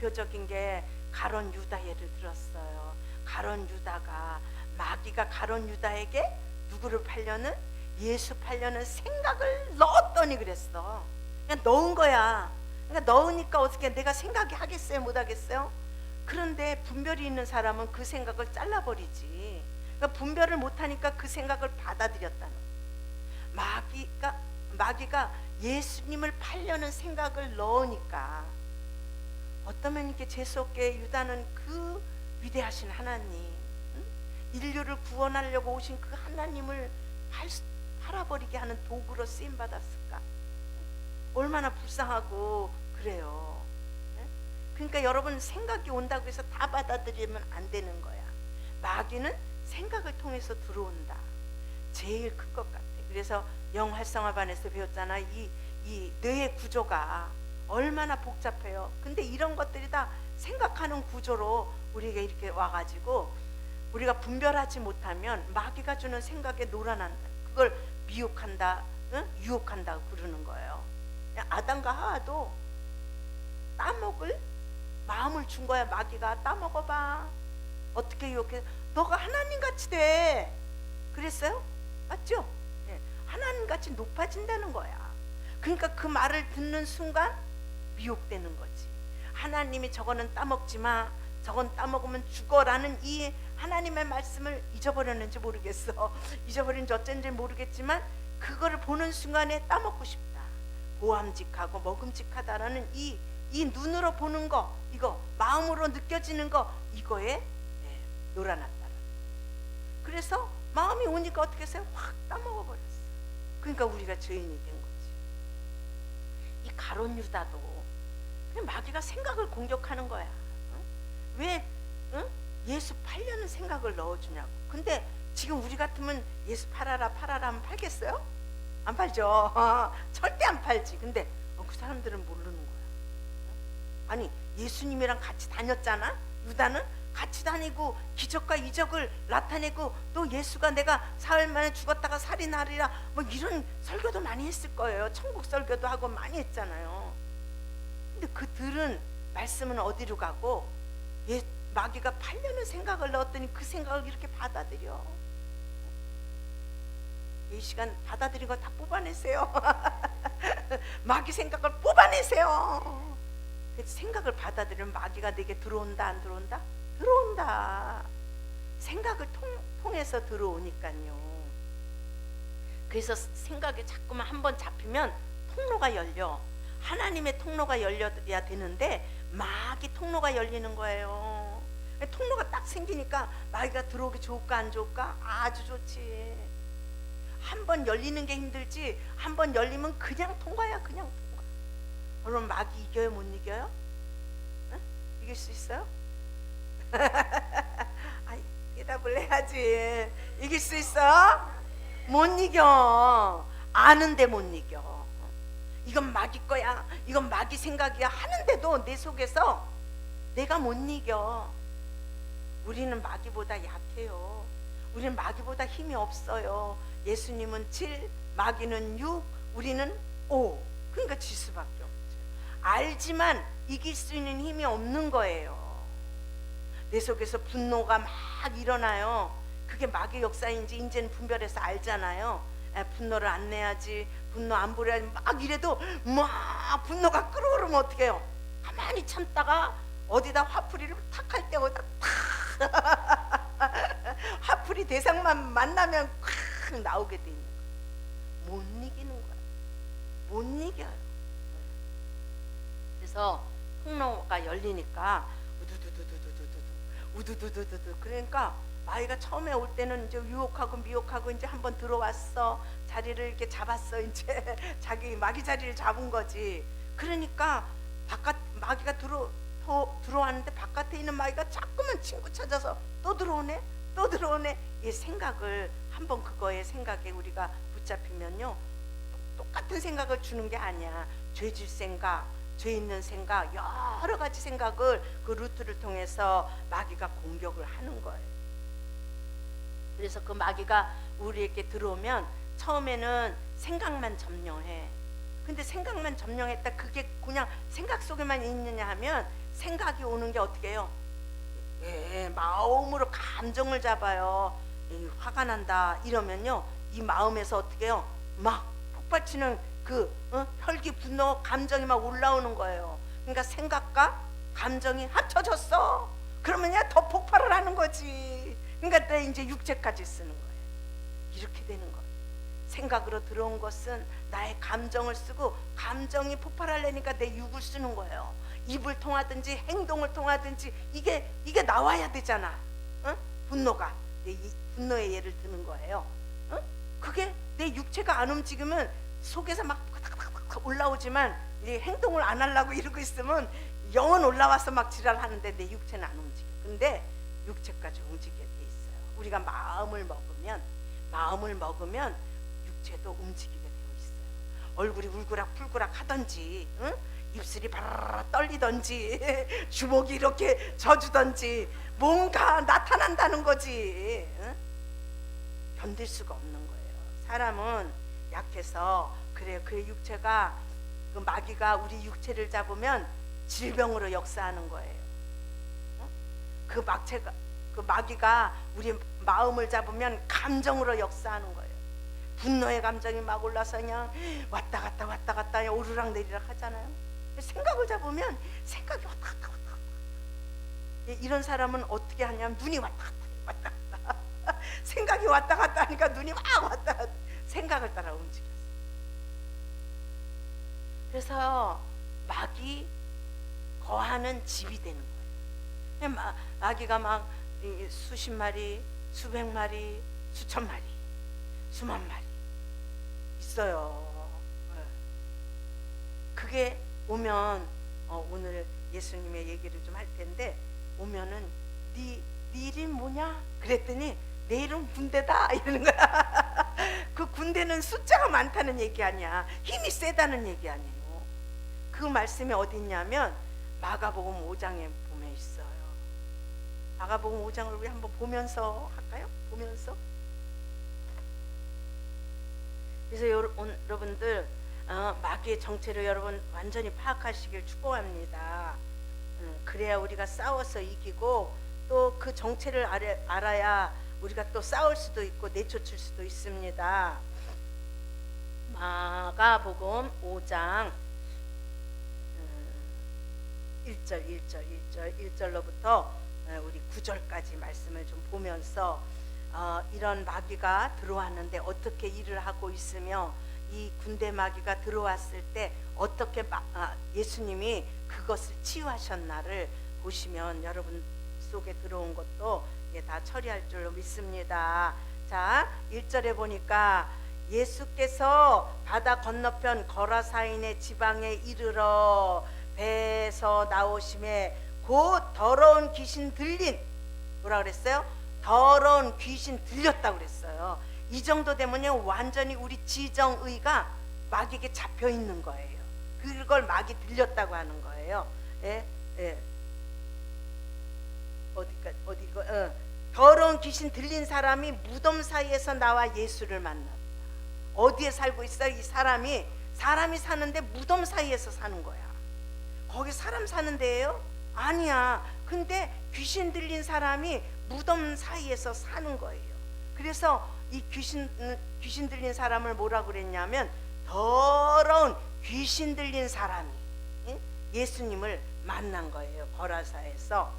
대표적인 게 가룟 유다 예를 들었어요. 가룟 유다가 마귀가 가룟 유다에게 누구를 팔려는 예수 팔려는 생각을 넣었더니 그랬어. 그냥 넣은 거야. 그러니까 넣으니까 어떻게 내가 생각이 하겠어요? 못 하겠어요? 그런데 분별이 있는 사람은 그 생각을 잘라버리지. 그러니까 분별을 못하니까 그 생각을 받아들였다는 거야. 마귀가 예수님을 팔려는 생각을 넣으니까 어떠면 이렇게 재수없게 유다는 그 위대하신 하나님, 인류를 구원하려고 오신 그 하나님을 팔아버리게 하는 도구로 쓰임받았을까? 얼마나 불쌍하고 그래요. 그러니까 여러분, 생각이 온다고 해서 다 받아들이면 안 되는 거야. 마귀는 생각을 통해서 들어온다. 제일 큰 것 같아. 그래서 영활성화반에서 배웠잖아. 이 뇌의 구조가 얼마나 복잡해요. 근데 이런 것들이 다 생각하는 구조로 우리가 이렇게 와가지고 우리가 분별하지 못하면 마귀가 주는 생각에 놀아난다. 그걸 미혹한다, 유혹한다고 부르는 거예요. 아담과 하와도 따먹을 마음을 준 거야. 마귀가 따먹어봐. 어떻게 유혹해? 너가 하나님같이 돼. 그랬어요? 맞죠? 네. 하나님같이 높아진다는 거야. 그러니까 그 말을 듣는 순간 미혹되는 거지. 하나님이 저거는 따먹지 마, 저건 따먹으면 죽어라는 이 하나님의 말씀을 잊어버렸는지 모르겠어. 잊어버린지 어쩐지 모르겠지만 그거를 보는 순간에 따먹고 싶다. 보암직하고 먹음직하다라는 이 눈으로 보는 거, 이거 마음으로 느껴지는 거, 이거에 놀아났다. 그래서 마음이 오니까 어떻게 했어요? 확 따먹어 버렸어. 그러니까 우리가 죄인이 된 거지. 이 가룟 유다도 그냥 마귀가 생각을 공격하는 거야. 왜 예수 팔려는 생각을 넣어주냐고. 근데 지금 우리 같으면 예수 팔아라 하면 팔겠어요? 안 팔죠. 절대 안 팔지. 근데 그 사람들은 모르는 거야. 아니, 예수님이랑 같이 다녔잖아. 유다는 같이 다니고 기적과 이적을 나타내고 또 예수가 내가 사흘 만에 죽었다가 살인하리라 뭐 이런 설교도 많이 했을 거예요. 천국 설교도 하고 많이 했잖아요. 근데 그들은 말씀은 어디로 가고 마귀가 팔려는 생각을 넣었더니 그 생각을 이렇게 받아들여. 이 시간 받아들인 거 다 뽑아내세요. 마귀 생각을 뽑아내세요. 생각을 받아들이면 마귀가 내게 들어온다 안 들어온다? 들어온다. 생각을 통해서 들어오니까요. 그래서 생각에 자꾸만 한번 잡히면 통로가 열려. 하나님의 통로가 열려야 되는데 마귀 통로가 열리는 거예요. 통로가 딱 생기니까 마귀가 들어오기 좋을까 안 좋을까? 아주 좋지. 한번 열리는 게 힘들지 한 번 열리면 그냥 통과야. 그냥 통과. 여러분, 마귀 이겨요 못 이겨요? 응? 이길 수 있어요? 아니, 대답을 해야지. 이길 수 있어? 못 이겨. 아는데 못 이겨. 이건 마귀 거야, 이건 마귀 생각이야 하는데도 내 속에서 내가 못 이겨. 우리는 마귀보다 약해요. 우리는 마귀보다 힘이 없어요. 예수님은 7, 마귀는 6, 우리는 5. 그러니까 질 수밖에 없죠. 알지만 이길 수 있는 힘이 없는 거예요. 내 속에서 분노가 막 일어나요. 그게 마귀 역사인지 이제는 분별해서 알잖아요. 분노를 안 내야지, 분노 안 부려야지 막 이래도 막 분노가 끓어오르면 어떻게 해요? 가만히 참다가 어디다 화풀이를 탁 할 때 어디다 탁 화풀이 대상만 만나면 콱 나오게 돼 있는 거야. 못 이기는 거야. 못 이겨요. 그래서 통로가 열리니까 우두두두두두두. 그러니까 마귀가 처음에 올 때는 이제 유혹하고 미혹하고 이제 한번 들어왔어. 자리를 이렇게 잡았어. 이제 자기 마귀 자리를 잡은 거지. 그러니까 마귀가 들어왔는데 바깥에 있는 마귀가 자꾸만 친구 찾아서 또 들어오네. 이 생각을 한번 그거의 생각에 우리가 붙잡히면요, 똑같은 생각을 주는 게 아니야. 죄질 생각, 죄 있는 생각, 여러 가지 생각을 그 루트를 통해서 마귀가 공격을 하는 거예요. 그래서 그 마귀가 우리에게 들어오면 처음에는 생각만 점령해. 근데 생각만 점령했다 그게 그냥 생각 속에만 있느냐 하면 생각이 오는 게 어떻게 해요? 마음으로 감정을 잡아요. 화가 난다 이러면요, 이 마음에서 어떻게 해요? 막 폭발치는 혈기, 분노, 감정이 막 올라오는 거예요. 그러니까 생각과 감정이 합쳐졌어. 그러면 더 폭발을 하는 거지. 그러니까 내 이제 육체까지 쓰는 거예요. 이렇게 되는 거예요. 생각으로 들어온 것은 나의 감정을 쓰고, 감정이 폭발하려니까 내 육을 쓰는 거예요. 입을 통하든지 행동을 통하든지 이게 나와야 되잖아. 분노가 이 분노의 예를 드는 거예요. 그게 내 육체가 안 움직이면 속에서 막 올라오지만 이제 행동을 안 하려고 이러고 있으면 영은 올라와서 막 지랄하는데 내 육체는 안 움직여. 근데 육체까지 움직이게 돼 있어요. 우리가 마음을 먹으면 육체도 움직이게 되어 있어요. 얼굴이 울그락불그락 하던지, 입술이 바라라 떨리던지, 주먹이 이렇게 져주던지 뭔가 나타난다는 거지. 견딜 수가 없는 거예요. 사람은 약해서 그래, 그 육체가, 그 마귀가 우리 육체를 잡으면 질병으로 역사하는 거예요. 그 마귀가 우리 마음을 잡으면 감정으로 역사하는 거예요. 분노의 감정이 막 올라서 그냥 왔다 갔다 오르락 내리락 하잖아요. 생각을 잡으면 생각이 왔다 갔다. 이런 사람은 어떻게 하냐면 눈이 왔다 갔다. 생각이 왔다 갔다 하니까 눈이 막 왔다 갔다. 생각을 따라 움직였어. 그래서 막이 거하는 집이 되는 거예요. 마귀가 막 수십 마리, 수백 마리, 수천 마리, 수만 마리 있어요. 그게 오면 오늘 예수님의 얘기를 좀 할 텐데, 오면은 네 이름 뭐냐? 그랬더니 내 이름 군대다 이러는 거야. 그 군대는 숫자가 많다는 얘기 아니야. 힘이 세다는 얘기 아니에요. 그 말씀이 어디 있냐면 마가복음 5장에 보면 있어요. 마가복음 5장을 우리 한번 보면서 할까요? 보면서. 그래서 여러분들 마귀의 정체를 여러분 완전히 파악하시길 축복합니다. 그래야 우리가 싸워서 이기고, 또 그 정체를 알아야 우리가 또 싸울 수도 있고 내쫓을 수도 있습니다. 마가복음 5장 1절로부터 우리 9절까지 말씀을 좀 보면서 이런 마귀가 들어왔는데 어떻게 일을 하고 있으며, 이 군대 마귀가 들어왔을 때 어떻게 예수님이 그것을 치유하셨나를 보시면 여러분 속에 들어온 것도 다 처리할 줄로 믿습니다. 자, 1절에 보니까 예수께서 바다 건너편 거라사인의 지방에 이르러 배에서 나오심에 곧 더러운 귀신 들린, 뭐라 그랬어요? 더러운 귀신 들렸다고 그랬어요. 이 정도 되면요 완전히 우리 지정의가 마귀에게 잡혀 있는 거예요. 그걸 마귀 들렸다고 하는 거예요. 더러운 귀신 들린 사람이 무덤 사이에서 나와 예수를 만나. 어디에 살고 있어? 이 사람이 사는데 무덤 사이에서 사는 거야. 거기 사람 사는 데예요? 아니야. 근데 귀신 들린 사람이 무덤 사이에서 사는 거예요. 그래서 이 귀신 들린 사람을 뭐라고 그랬냐면 더러운 귀신 들린 사람이 예수님을 만난 거예요. 거라사에서.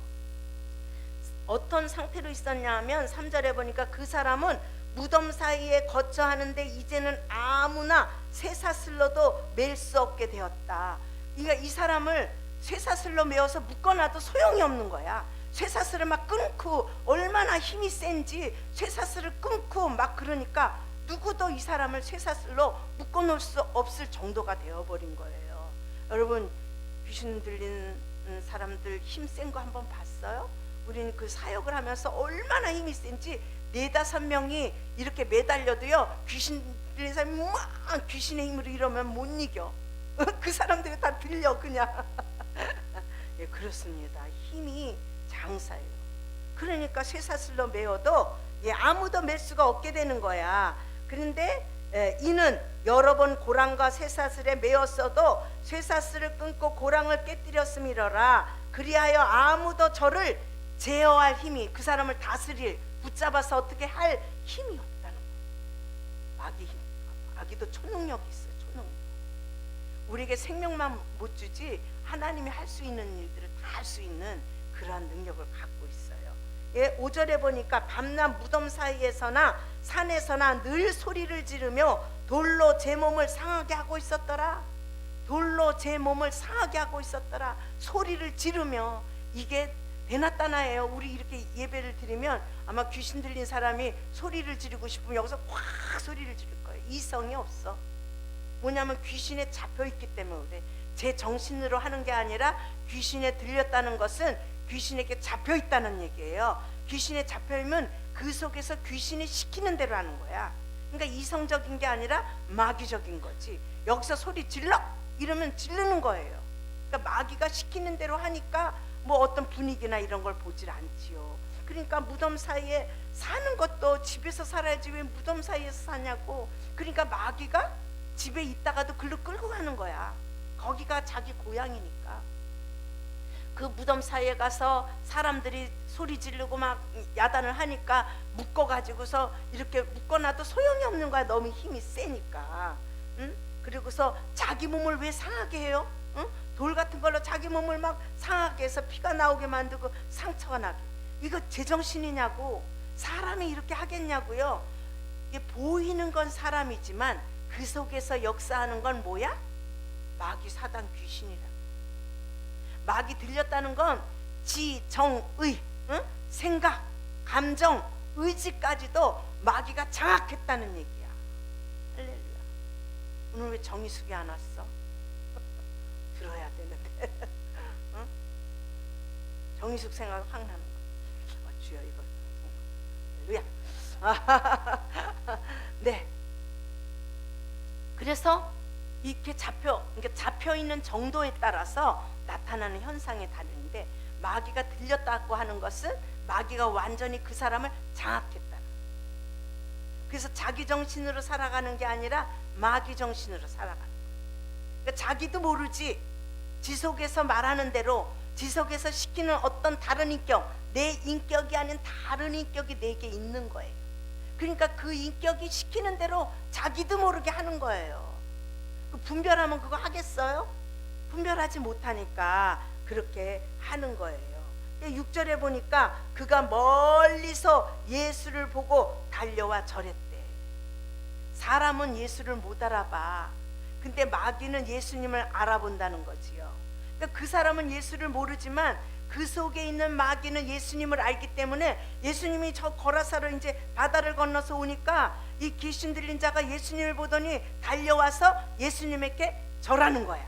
어떤 상태로 있었냐 하면 3절에 보니까 그 사람은 무덤 사이에 거처하는데 이제는 아무나 쇠사슬로도 맬 수 없게 되었다. 그러니까 이 사람을 쇠사슬로 메어서 묶어놔도 소용이 없는 거야. 쇠사슬을 막 끊고, 얼마나 힘이 센지 쇠사슬을 끊고 막 그러니까 누구도 이 사람을 쇠사슬로 묶어놓을 수 없을 정도가 되어버린 거예요. 여러분, 귀신 들린 사람들 힘 센 거 한번 봤어요? 우리는 그 사역을 하면서 얼마나 힘이 센지 4-5명이 이렇게 매달려도요 귀신 들린 사람이 막 귀신의 힘으로 이러면 못 이겨. 그 사람들이 다 들려 그냥. 예, 그렇습니다. 힘이 장사예요. 그러니까 쇠사슬로 메어도 아무도 맬 수가 없게 되는 거야. 그런데 이는 여러 번 고랑과 쇠사슬에 메었어도 쇠사슬을 끊고 고랑을 깨뜨렸음이러라. 그리하여 아무도 저를 제어할 힘이, 그 사람을 다스릴, 붙잡아서 어떻게 할 힘이 없다는 거예요. 마귀도 초능력이 있어요. 초능력. 우리에게 생명만 못 주지 하나님이 할 수 있는 일들을 다 할 수 있는 그러한 능력을 갖고 있어요. 예, 5절에 보니까 밤낮 무덤 사이에서나 산에서나 늘 소리를 지르며 돌로 제 몸을 상하게 하고 있었더라. 돌로 제 몸을 상하게 하고 있었더라. 소리를 지르며, 이게 베나따나예요. 우리 이렇게 예배를 드리면 아마 귀신 들린 사람이 소리를 지르고 싶으면 여기서 확 소리를 지를 거예요. 이성이 없어. 뭐냐면 귀신에 잡혀 있기 때문에 그래. 제 정신으로 하는 게 아니라 귀신에 들렸다는 것은 귀신에게 잡혀 있다는 얘기예요. 귀신에 잡혀 있으면 그 속에서 귀신이 시키는 대로 하는 거야. 그러니까 이성적인 게 아니라 마귀적인 거지. 여기서 소리 질러 이러면 지르는 거예요. 그러니까 마귀가 시키는 대로 하니까 뭐 어떤 분위기나 이런 걸 보질 않지요. 그러니까 무덤 사이에 사는 것도 집에서 살아야지 왜 무덤 사이에서 사냐고. 그러니까 마귀가 집에 있다가도 글로 끌고 가는 거야. 거기가 자기 고향이니까. 그 무덤 사이에 가서 사람들이 소리 지르고 막 야단을 하니까 묶어가지고서 이렇게 묶어놔도 소용이 없는 거야. 너무 힘이 세니까. 응? 그리고서 자기 몸을 왜 상하게 해요? 응? 돌 같은 걸로 자기 몸을 막 상하게 해서 피가 나오게 만들고 상처가 나게. 이거 제정신이냐고. 사람이 이렇게 하겠냐고요. 이게 보이는 건 사람이지만 그 속에서 역사하는 건 뭐야? 마귀, 사단, 귀신이라. 마귀 들렸다는 건 지, 정, 의, 응? 생각, 감정, 의지까지도 마귀가 장악했다는 얘기야. 할렐루야. 오늘 왜 정의숙이 안 왔어? 들어야 되는데. 응? 정의숙 생각 확 나는 거. 주여 이거. 할렐루야. 네. 그래서 이렇게 잡혀 있는 정도에 따라서 나타나는 현상이 다른데, 마귀가 들렸다고 하는 것은 마귀가 완전히 그 사람을 장악했다. 그래서 자기 정신으로 살아가는 게 아니라 마귀 정신으로 살아가는 거야. 그러니까 자기도 모르지 지 속에서 말하는 대로, 지 속에서 시키는 어떤 다른 인격, 내 인격이 아닌 다른 인격이 내게 있는 거예요. 그러니까 그 인격이 시키는 대로 자기도 모르게 하는 거예요. 분별하면 그거 하겠어요? 분별하지 못하니까 그렇게 하는 거예요. 6절에 보니까 그가 멀리서 예수를 보고 달려와 절했대. 사람은 예수를 못 알아봐. 근데 마귀는 예수님을 알아본다는 거지요. 그러니까 그 사람은 예수를 모르지만 그 속에 있는 마귀는 예수님을 알기 때문에, 예수님이 저 거라사로 이제 바다를 건너서 오니까 이 귀신 들린 자가 예수님을 보더니 달려와서 예수님에게 절하는 거야.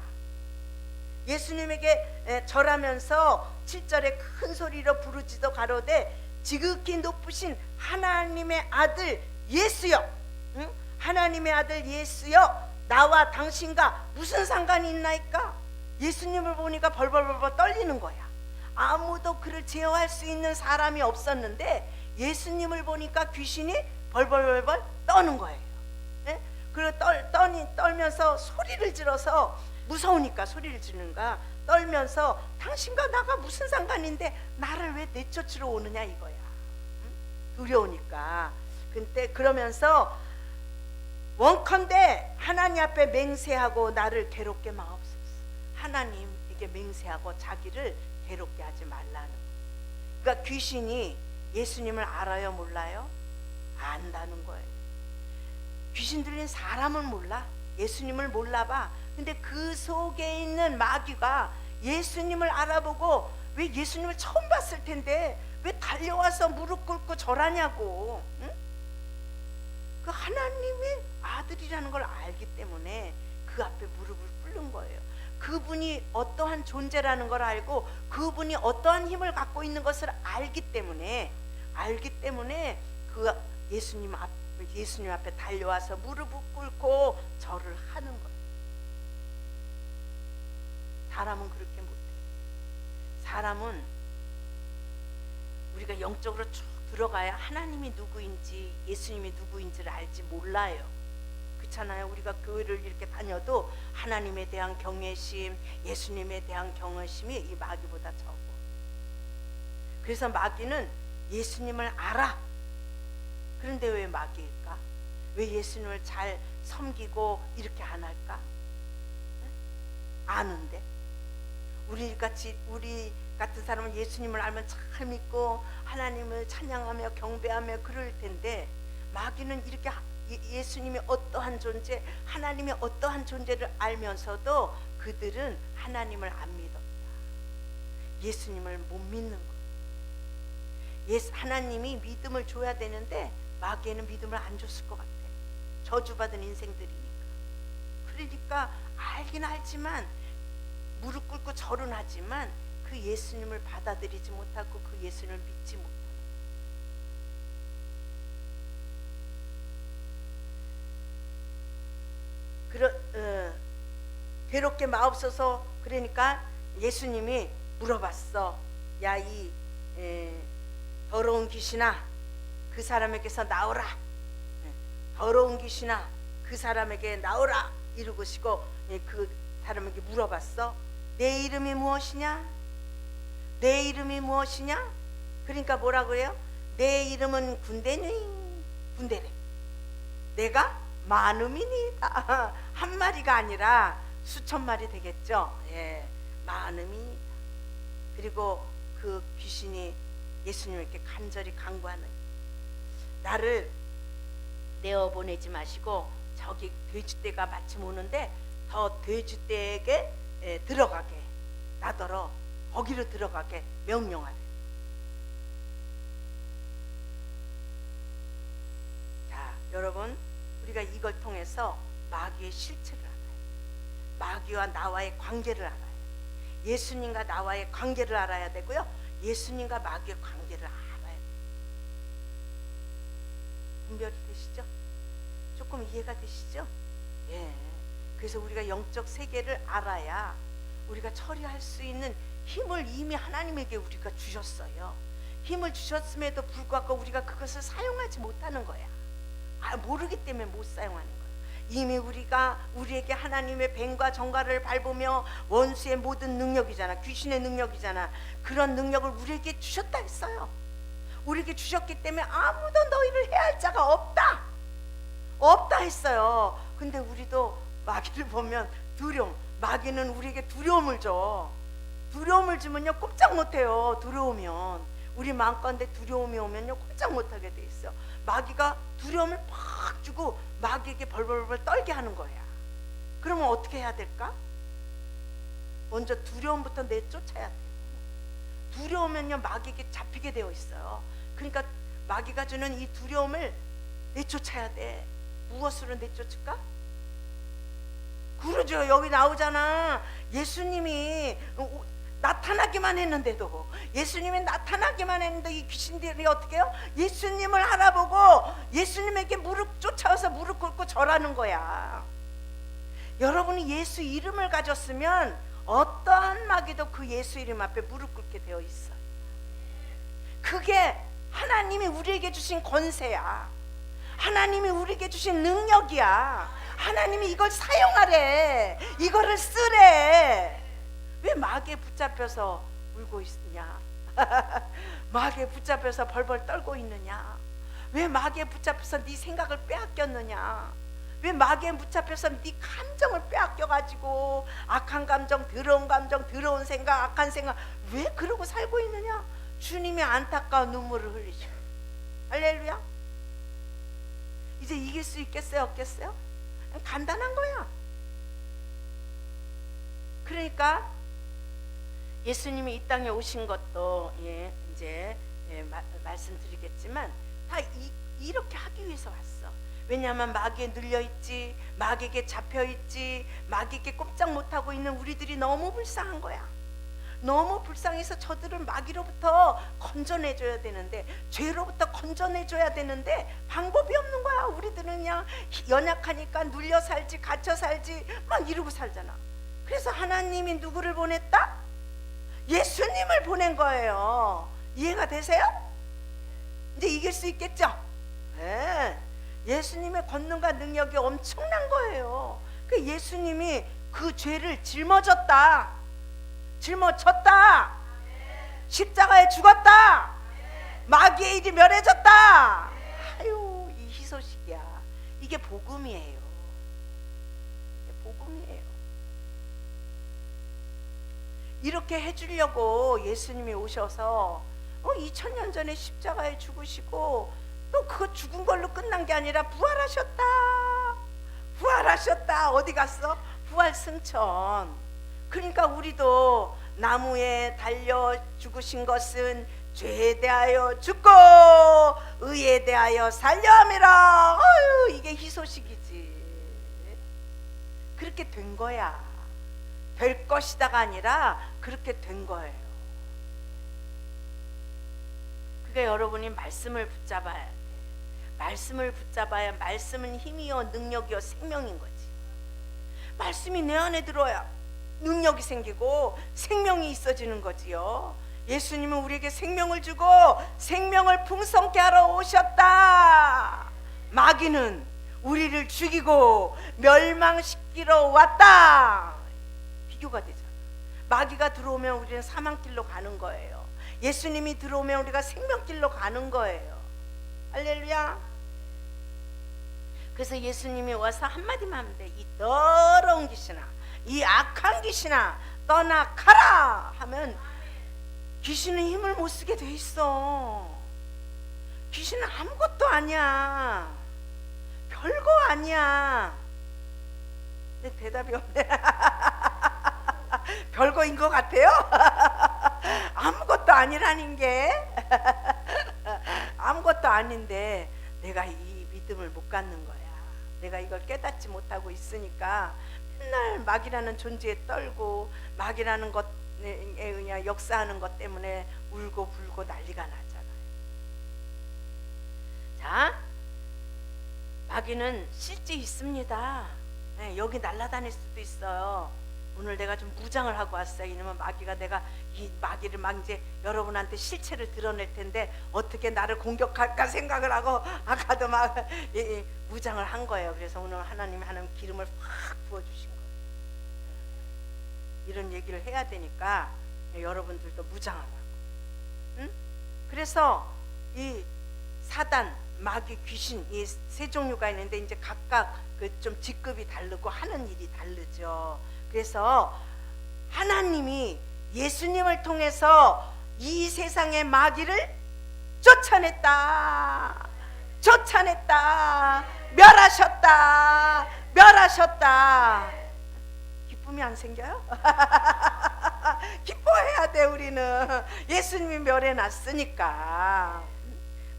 예수님에게 절하면서 7절에 큰 소리로 부르짖어 가로되 지극히 높으신 하나님의 아들 예수여, 응? 하나님의 아들 예수여, 나와 당신과 무슨 상관이 있나이까? 예수님을 보니까 벌벌벌 떨리는 거야. 아무도 그를 제어할 수 있는 사람이 없었는데 예수님을 보니까 귀신이 벌벌벌 떠는 거예요. 네? 그리고 떨면서 소리를 질러서, 무서우니까 소리를 지르는가, 떨면서 당신과 나가 무슨 상관인데 나를 왜 내쫓으러 오느냐 이거야. 응? 두려우니까. 근데 그러면서 원컨대 하나님 앞에 맹세하고 나를 괴롭게 마옵소서. 하나님에게 맹세하고 자기를 괴롭게 하지 말라는 거예요. 그러니까 귀신이 예수님을 알아요, 몰라요? 안다는 거예요. 귀신 들린 사람은 몰라. 예수님을 몰라봐. 근데 그 속에 있는 마귀가 예수님을 알아보고, 왜 예수님을 처음 봤을 텐데 왜 달려와서 무릎 꿇고 절하냐고. 응? 그 하나님의 아들이라는 걸 알기 때문에 그 앞에 무릎을 꿇는 거예요. 그분이 어떠한 존재라는 걸 알고 그분이 어떠한 힘을 갖고 있는 것을 알기 때문에 그 예수님 앞에 달려와서 무릎을 꿇고 절을 하는 거예요. 사람은 그렇게 못해. 사람은 우리가 영적으로 쭉 들어가야 하나님이 누구인지 예수님이 누구인지를 알지 몰라요. 그렇잖아요. 우리가 교회를 이렇게 다녀도 하나님에 대한 경외심, 예수님에 대한 경외심이 이 마귀보다 적어. 그래서 마귀는 예수님을 알아. 그런데 왜 마귀일까? 왜 예수님을 잘 섬기고 이렇게 안 할까? 아는데 우리 같은 사람은 예수님을 알면 잘 믿고 하나님을 찬양하며 경배하며 그럴 텐데, 마귀는 이렇게 예수님이 어떠한 존재, 하나님이 어떠한 존재를 알면서도 그들은 하나님을 안 믿었다. 예수님을 못 믿는 거예요. 하나님이 믿음을 줘야 되는데 마귀에는 믿음을 안 줬을 것 같아. 저주받은 인생들이니까. 그러니까 알긴 알지만 무릎 꿇고 절은 하지만 그 예수님을 받아들이지 못하고 그 예수님을 믿지 못하고. 괴롭게 마옵소서. 그러니까 예수님이 물어봤어. 야, 이 더러운 귀신아, 그 사람에게서 나오라. 더러운 귀신아, 그 사람에게 나오라. 이러고시고 그 사람에게 물어봤어. 내 이름이 무엇이냐? 내 이름이 무엇이냐? 그러니까 뭐라고 해요? 내 이름은 군대래. 내가 많음이니다. 한 마리가 아니라 수천 마리 되겠죠. 예, 많음이니다. 그리고 그 귀신이 예수님에게 간절히 간구하는, 나를 내어보내지 마시고 저기 돼지떼가 마침 오는데 더 돼지떼에게 들어가게, 나더러 거기로 들어가게 명령하래. 자, 여러분, 우리가 이걸 통해서 마귀의 실체를 알아요. 마귀와 나와의 관계를 알아요. 예수님과 나와의 관계를 알아야 되고요, 예수님과 마귀의 관계를 알아야 돼요. 분별이 되시죠? 조금 이해가 되시죠? 예. 그래서 우리가 영적 세계를 알아야 우리가 처리할 수 있는 힘을 이미 하나님에게 우리가 주셨어요. 힘을 주셨음에도 불구하고 우리가 그것을 사용하지 못하는 거야. 모르기 때문에 못 사용하는 거야. 이미 우리에게 하나님의 뱀과 정갈을 밟으며 원수의 모든 능력이잖아, 귀신의 능력이잖아. 그런 능력을 우리에게 주셨다 했어요. 우리에게 주셨기 때문에 아무도 너희를 해할 자가 없다 했어요. 근데 우리도 마귀를 보면 두려움, 마귀는 우리에게 두려움을 줘. 두려움을 주면요 꼼짝 못해요. 두려우면 우리 마음가운데 두려움이 오면요 꼼짝 못하게 돼 있어. 마귀가 두려움을 팍 주고 마귀에게 벌벌벌 떨게 하는 거야. 그러면 어떻게 해야 될까? 먼저 두려움부터 내쫓아야 돼요. 두려우면요 마귀에게 잡히게 되어 있어요. 그러니까 마귀가 주는 이 두려움을 내쫓아야 돼. 무엇으로 내쫓을까? 그러죠. 여기 나오잖아. 예수님이 나타나기만 했는데도, 예수님이 나타나기만 했는데 이 귀신들이 어떻게 해요? 예수님을 알아보고 예수님에게 쫓아와서 무릎 꿇고 절하는 거야. 여러분이 예수 이름을 가졌으면 어떠한 마귀도 그 예수 이름 앞에 무릎 꿇게 되어 있어요. 그게 하나님이 우리에게 주신 권세야. 하나님이 우리에게 주신 능력이야. 하나님이 이걸 사용하래. 이거를 쓰래. 왜 마귀에 붙잡혀서 울고 있느냐? 마귀에 붙잡혀서 벌벌 떨고 있느냐? 왜 마귀에 붙잡혀서 네 생각을 빼앗겼느냐? 왜 마귀에 붙잡혀서 네 감정을 빼앗겨가지고 악한 감정, 더러운 감정, 더러운 생각, 악한 생각, 왜 그러고 살고 있느냐? 주님이 안타까운 눈물을 흘리셔. 할렐루야. 이제 이길 수 있겠어요? 없겠어요? 간단한 거야. 그러니까 예수님이 이 땅에 오신 것도 이제 말씀드리겠지만 다 이렇게 하기 위해서 왔어. 왜냐하면 마귀에 눌려있지, 마귀에게 잡혀있지, 마귀에게 꼼짝 못하고 있는 우리들이 너무 불쌍한 거야. 너무 불쌍해서 저들은 마귀로부터 건져내줘야 되는데, 죄로부터 건져내줘야 되는데 방법이 없는 거야. 우리들은 그냥 연약하니까 눌려 살지, 갇혀 살지 막 이러고 살잖아. 그래서 하나님이 누구를 보냈다? 예수님을 보낸 거예요. 이해가 되세요? 이제 이길 수 있겠죠? 네. 예수님의 권능과 능력이 엄청난 거예요. 그 예수님이 그 죄를 짊어졌다, 짊어졌다, 십자가에 죽었다, 마귀의 일이 멸해졌다. 아유, 이 희소식이야. 이게 복음이에요. 이게 복음이에요. 이렇게 해주려고 예수님이 오셔서 2000년 전에 십자가에 죽으시고 또 그거 죽은 걸로 끝난 게 아니라 부활하셨다, 부활하셨다. 어디 갔어? 부활 승천. 그러니까 우리도 나무에 달려 죽으신 것은 죄에 대하여 죽고 의에 대하여 살려 함이라. 아유, 이게 희소식이지. 그렇게 된 거야. 될 것이다가 아니라 그렇게 된 거예요. 그러니까 여러분이 말씀을 붙잡아야 돼. 말씀을 붙잡아야 말씀은 힘이요 능력이요 생명인 거지. 말씀이 내 안에 들어야 능력이 생기고 생명이 있어지는 거지요. 예수님은 우리에게 생명을 주고 생명을 풍성케 하러 오셨다. 마귀는 우리를 죽이고 멸망시키러 왔다. 비교가 되잖아. 마귀가 들어오면 우리는 사망길로 가는 거예요. 예수님이 들어오면 우리가 생명길로 가는 거예요. 할렐루야. 그래서 예수님이 와서 한마디만 하면 돼. 이 더러운 귀신아, 이 악한 귀신아, 떠나 가라 하면 귀신은 힘을 못 쓰게 돼 있어. 귀신은 아무것도 아니야. 별거 아니야. 근데 대답이 없네. 별거인 것 같아요? 아무것도 아니라는 게. 아무것도 아닌데 내가 이 믿음을 못 갖는 거야. 내가 이걸 깨닫지 못하고 있으니까 맨날 마귀라는 존재에 떨고 마귀라는 것에 그냥 역사하는 것 때문에 울고 불고 난리가 나잖아요. 자, 마귀는 실제 있습니다. 네, 여기 날아다닐 수도 있어요. 오늘 내가 좀 무장을 하고 왔어요. 이러면 마귀가, 내가 이 마귀를 막 이제 여러분한테 실체를 드러낼 텐데 어떻게 나를 공격할까 생각을 하고 아까도 막 무장을 한 거예요. 그래서 오늘 하나님이 하는 기름을 확 부어주신 거예요. 이런 얘기를 해야 되니까 여러분들도 무장하라고. 응? 그래서 이 사단, 마귀, 귀신, 이 세 종류가 있는데 이제 각각 그 좀 직급이 다르고 하는 일이 다르죠. 그래서 하나님이 예수님을 통해서 이 세상의 마귀를 쫓아냈다, 쫓아냈다, 멸하셨다, 멸하셨다. 기쁨이 안 생겨요? 기뻐해야 돼. 우리는 예수님이 멸해놨으니까.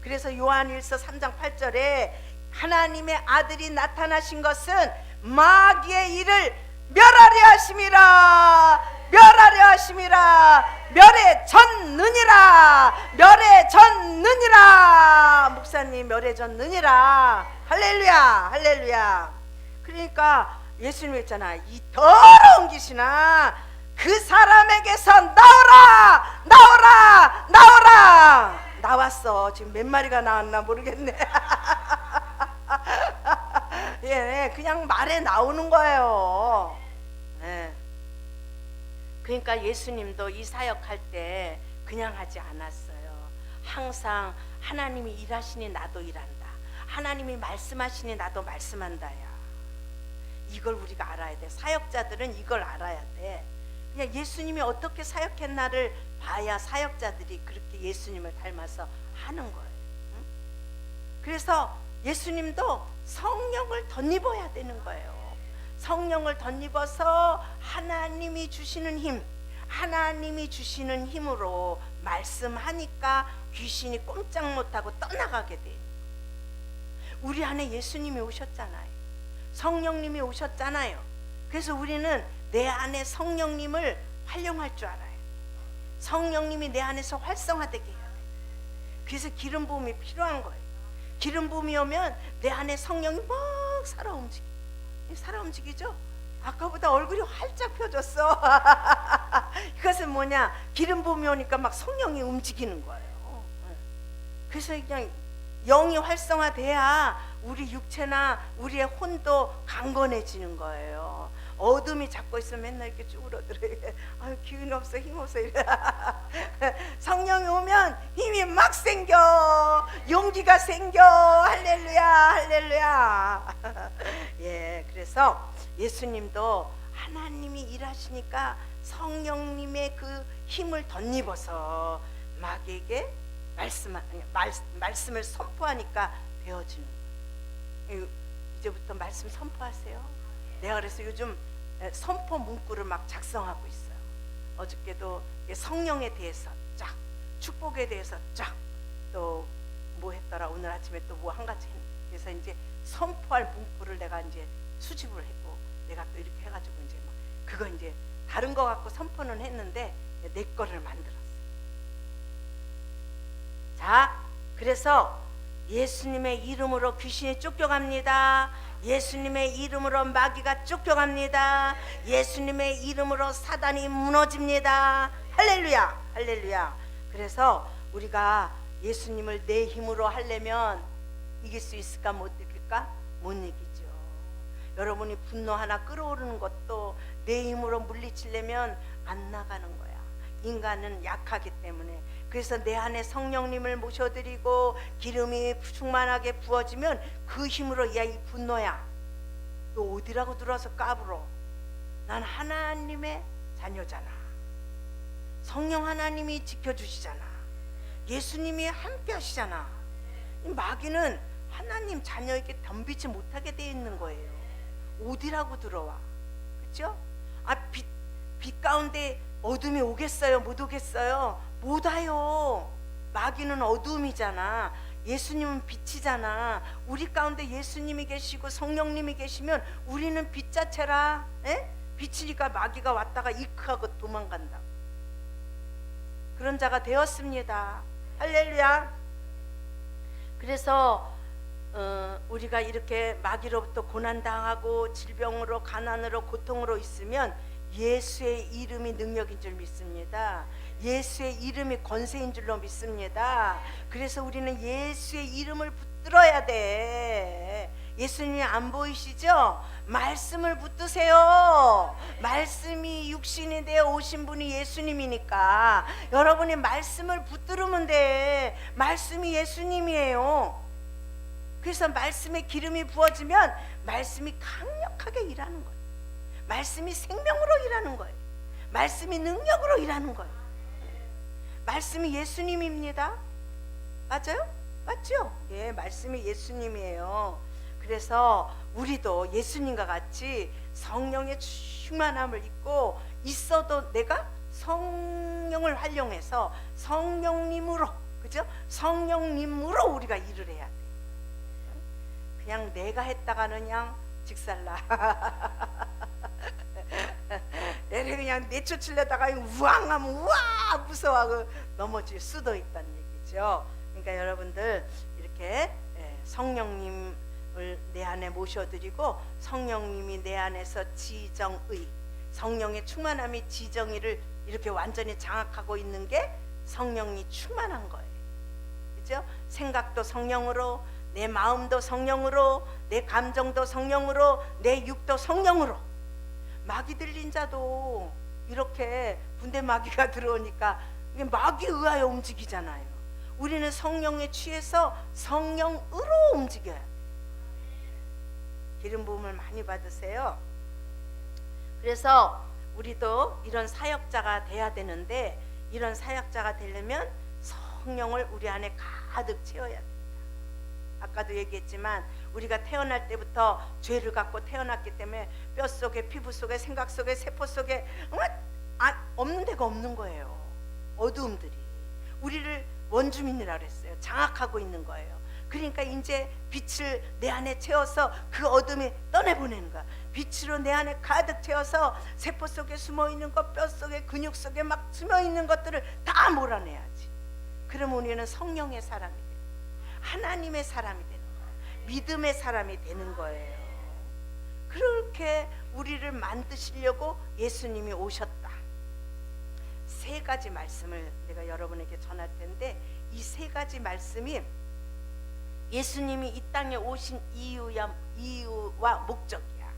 그래서 요한일서 3장 8절에 하나님의 아들이 나타나신 것은 마귀의 일을 멸하려 하심이라, 멸하려 하심이라, 멸해졌느니라, 멸해졌느니라. 목사님, 멸해졌느니라. 할렐루야, 할렐루야. 그러니까 예수님이 했잖아. 이 더러운 귀신아, 그 사람에게서 나오라, 나오라, 나오라. 나왔어. 지금 몇 마리가 나왔나 모르겠네. 예, 그냥 말에 나오는 거예요. 예. 그러니까 예수님도 이 사역할 때 그냥 하지 않았어요. 항상 하나님이 일하시니 나도 일한다, 하나님이 말씀하시니 나도 말씀한다야. 이걸 우리가 알아야 돼. 사역자들은 이걸 알아야 돼. 그냥 예수님이 어떻게 사역했나를 봐야 사역자들이 그렇게 예수님을 닮아서 하는 거예요. 응? 그래서 예수님도 성령을 덧입어야 되는 거예요. 성령을 덧입어서 하나님이 주시는 힘, 하나님이 주시는 힘으로 말씀하니까 귀신이 꼼짝 못하고 떠나가게 돼요. 우리 안에 예수님이 오셨잖아요. 성령님이 오셨잖아요. 그래서 우리는 내 안에 성령님을 활용할 줄 알아요. 성령님이 내 안에서 활성화되게 해야 돼요. 그래서 기름 부음이 필요한 거예요. 기름 부음이 오면 내 안에 성령이 막 살아 움직이죠. 아까보다 얼굴이 활짝 펴졌어. 이것은 뭐냐? 기름 부음이 오니까 막 성령이 움직이는 거예요. 그래서 그냥 영이 활성화돼야 우리 육체나 우리의 혼도 강건해지는 거예요. 어둠이 잡고 있으면 맨날 이렇게 쭈그러들어요. 아유, 기운이 없어, 힘 없어 이래. 성령이 오면 힘이 막 생겨, 용기가 생겨. 할렐루야, 할렐루야. 예, 그래서 예수님도 하나님이 일하시니까 성령님의 그 힘을 덧입어서 마귀에게 말씀을 선포하니까 되어지는 거예요. 이제부터 말씀 선포하세요. 내가 그래서 요즘 선포 문구를 막 작성하고 있어요. 어저께도 성령에 대해서 쫙, 축복에 대해서 쫙, 또 뭐 했더라, 오늘 아침에 또 뭐 한 가지 했는데, 그래서 이제 선포할 문구를 내가 이제 수집을 했고, 내가 또 이렇게 해가지고 이제 막 그거 이제 다른 거 갖고 선포는 했는데 내 거를 만들었어요. 자, 그래서 예수님의 이름으로 귀신이 쫓겨갑니다. 예수님의 이름으로 마귀가 쫓겨갑니다. 예수님의 이름으로 사단이 무너집니다. 할렐루야, 할렐루야. 그래서 우리가 예수님을 내 힘으로 하려면 이길 수 있을까, 못 이길까? 못 이기죠. 여러분이 분노 하나 끌어오르는 것도 내 힘으로 물리치려면 안 나가는 거야. 인간은 약하기 때문에. 그래서 내 안에 성령님을 모셔드리고 기름이 충만하게 부어지면 그 힘으로, 야, 이 분노야, 너 어디라고 들어와서 까불어. 난 하나님의 자녀잖아. 성령 하나님이 지켜주시잖아. 예수님이 함께 하시잖아. 이 마귀는 하나님 자녀에게 덤비지 못하게 되어 있는 거예요. 어디라고 들어와. 그렇죠? 아, 빛 가운데 어둠이 오겠어요? 못 오겠어요? 못 와요. 마귀는 어둠이잖아. 예수님은 빛이잖아. 우리 가운데 예수님이 계시고 성령님이 계시면 우리는 빛 자체라. 에? 빛이니까 마귀가 왔다가 이크하고 도망간다. 그런 자가 되었습니다. 할렐루야. 그래서 우리가 이렇게 마귀로부터 고난당하고 질병으로, 가난으로, 고통으로 있으면 예수의 이름이 능력인 줄 믿습니다. 예수의 이름이 권세인 줄로 믿습니다. 그래서 우리는 예수의 이름을 붙들어야 돼. 예수님이 안 보이시죠? 말씀을 붙드세요. 말씀이 육신이 되어 오신 분이 예수님이니까 여러분이 말씀을 붙들으면 돼. 말씀이 예수님이에요. 그래서 말씀에 기름이 부어지면 말씀이 강력하게 일하는 거예요. 말씀이 생명으로 일하는 거예요. 말씀이 능력으로 일하는 거예요. 말씀이 예수님입니다. 맞아요? 맞죠? 예, 말씀이 예수님이에요. 그래서 우리도 예수님과 같이 성령의 충만함을 입고 있어도 내가 성령을 활용해서 성령님으로, 그죠? 성령님으로 우리가 일을 해야 돼. 그냥 내가 했다가는 그냥 직살나. 내가 그냥 내쫓으려다가 우왕하면 우와 무서워하고 넘어질 수도 있다는 얘기죠. 그러니까 여러분들 이렇게 성령님을 내 안에 모셔드리고 성령님이 내 안에서 지정의, 성령의 충만함이 지정의를 이렇게 완전히 장악하고 있는 게 성령이 충만한 거예요. 그죠? 생각도 성령으로, 내 마음도 성령으로, 내 감정도 성령으로, 내 육도 성령으로. 마귀 들린 자도 이렇게 군대 마귀가 들어오니까 마귀에 의하여 움직이잖아요. 우리는 성령에 취해서 성령으로 움직여야 돼. 기름 부음을 많이 받으세요. 그래서 우리도 이런 사역자가 돼야 되는데, 이런 사역자가 되려면 성령을 우리 안에 가득 채워야 됩니다. 아까도 얘기했지만 우리가 태어날 때부터 죄를 갖고 태어났기 때문에 뼛속에, 피부 속에, 생각 속에, 세포 속에 없는 데가 없는 거예요. 어두움들이 우리를 원주민이라고 그랬어요. 장악하고 있는 거예요. 그러니까 이제 빛을 내 안에 채워서 그 어둠이 떠내보내는 거야. 빛으로 내 안에 가득 채워서 세포 속에 숨어있는 것, 뼈 속에, 근육 속에 막 숨어있는 것들을 다 몰아내야지. 그러면 우리는 성령의 사람이 돼요. 하나님의 사람이 되는 거예요. 믿음의 사람이 되는 거예요. 그렇게 우리를 만드시려고 예수님이 오셨다. 세 가지 말씀을 내가 여러분에게 전할 텐데, 이 세 가지 말씀이 예수님이 이 땅에 오신 이유와 목적이야.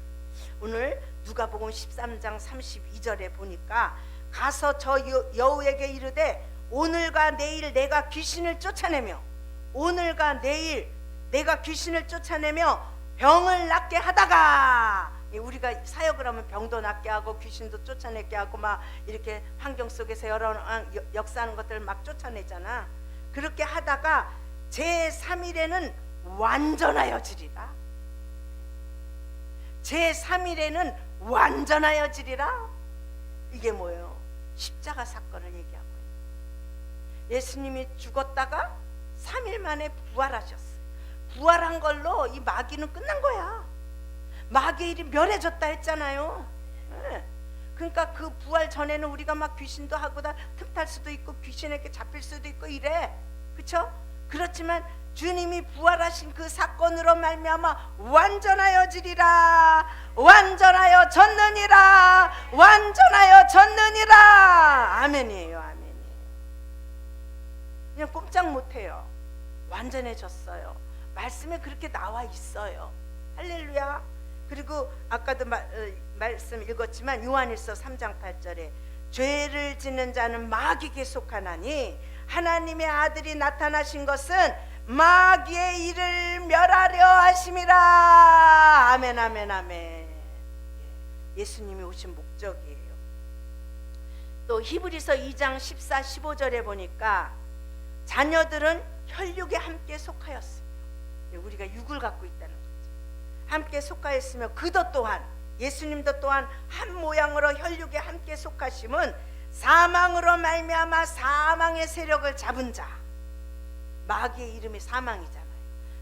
오늘 누가복음 13장 32절에 보니까 가서 저 여우에게 이르되 오늘과 내일 내가 귀신을 쫓아내며 오늘과 내일 내가 귀신을 쫓아내며 병을 낫게 하다가, 우리가 사역을 하면 병도 낫게 하고 귀신도 쫓아내게 하고 막 이렇게 환경 속에서 여러 역사하는 것들을 막 쫓아내잖아. 그렇게 하다가 제3일에는 완전하여지리라. 제3일에는 완전하여지리라. 이게 뭐예요? 십자가 사건을 얘기하고 있어요. 예수님이 죽었다가 3일 만에 부활하셨어요. 부활한 걸로 이 마귀는 끝난 거야. 마귀의 일이 멸해졌다 했잖아요. 네. 그러니까 그 부활 전에는 우리가 막 귀신도 하고 다 틈탈 수도 있고 귀신에게 잡힐 수도 있고 이래. 그렇죠? 그렇지만 주님이 부활하신 그 사건으로 말미암아 완전하여지리라. 완전하여 졌느니라. 완전하여 졌느니라. 아멘이에요. 아멘이에요. 그냥 꼼짝 못해요. 완전해졌어요. 말씀에 그렇게 나와 있어요. 할렐루야. 그리고 아까도 말씀 읽었지만 요한일서 3장 8절에 죄를 짓는 자는 마귀에게 속하나니 하나님의 아들이 나타나신 것은 마귀의 일을 멸하려 하심이라. 아멘 아멘 아멘. 예수님이 오신 목적이에요. 또 히브리서 2장 14, 15절에 보니까 자녀들은 혈육에 함께 속하였습니다. 우리가 육을 갖고 있다는 거죠. 함께 속하였으며 그도 또한 예수님도 또한 한 모양으로 혈육에 함께 속하심은 사망으로 말미암아 사망의 세력을 잡은 자. 마귀의 이름이 사망이잖아요.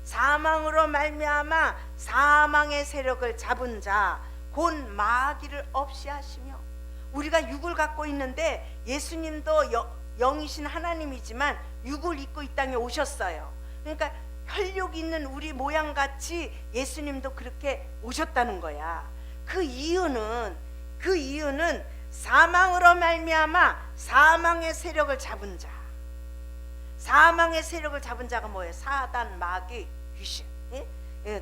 사망으로 말미암아 사망의 세력을 잡은 자 곧 마귀를 없이 하시며, 우리가 육을 갖고 있는데 예수님도 영이신 하나님이지만 육을 입고 이 땅에 오셨어요. 그러니까 혈육 있는 우리 모양같이 예수님도 그렇게 오셨다는 거야. 그 이유는 사망으로 말미암아 사망의 세력을 잡은 자. 사망의 세력을 잡은 자가 뭐예요? 사단, 마귀, 귀신.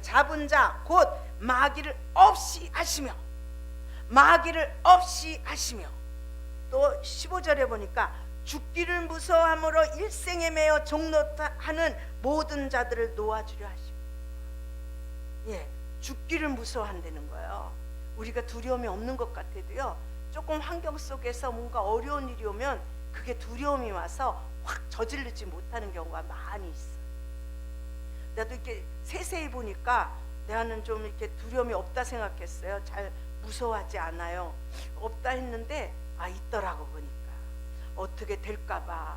잡은 자 곧 마귀를 없이 하시며, 마귀를 없이 하시며, 또 15절에 보니까 죽기를 무서워함으로 일생에 매여 종노하는 모든 자들을 놓아주려 하시며. 죽기를 무서워한다는 거예요. 우리가 두려움이 없는 것 같아도요, 조금 환경 속에서 뭔가 어려운 일이 오면 그게 두려움이 와서 확 저지르지 못하는 경우가 많이 있어. 나도 이렇게 세세히 보니까 나는 좀 이렇게 두려움이 없다 생각했어요. 잘 무서워하지 않아요. 없다 했는데 있더라고. 보니까 어떻게 될까봐,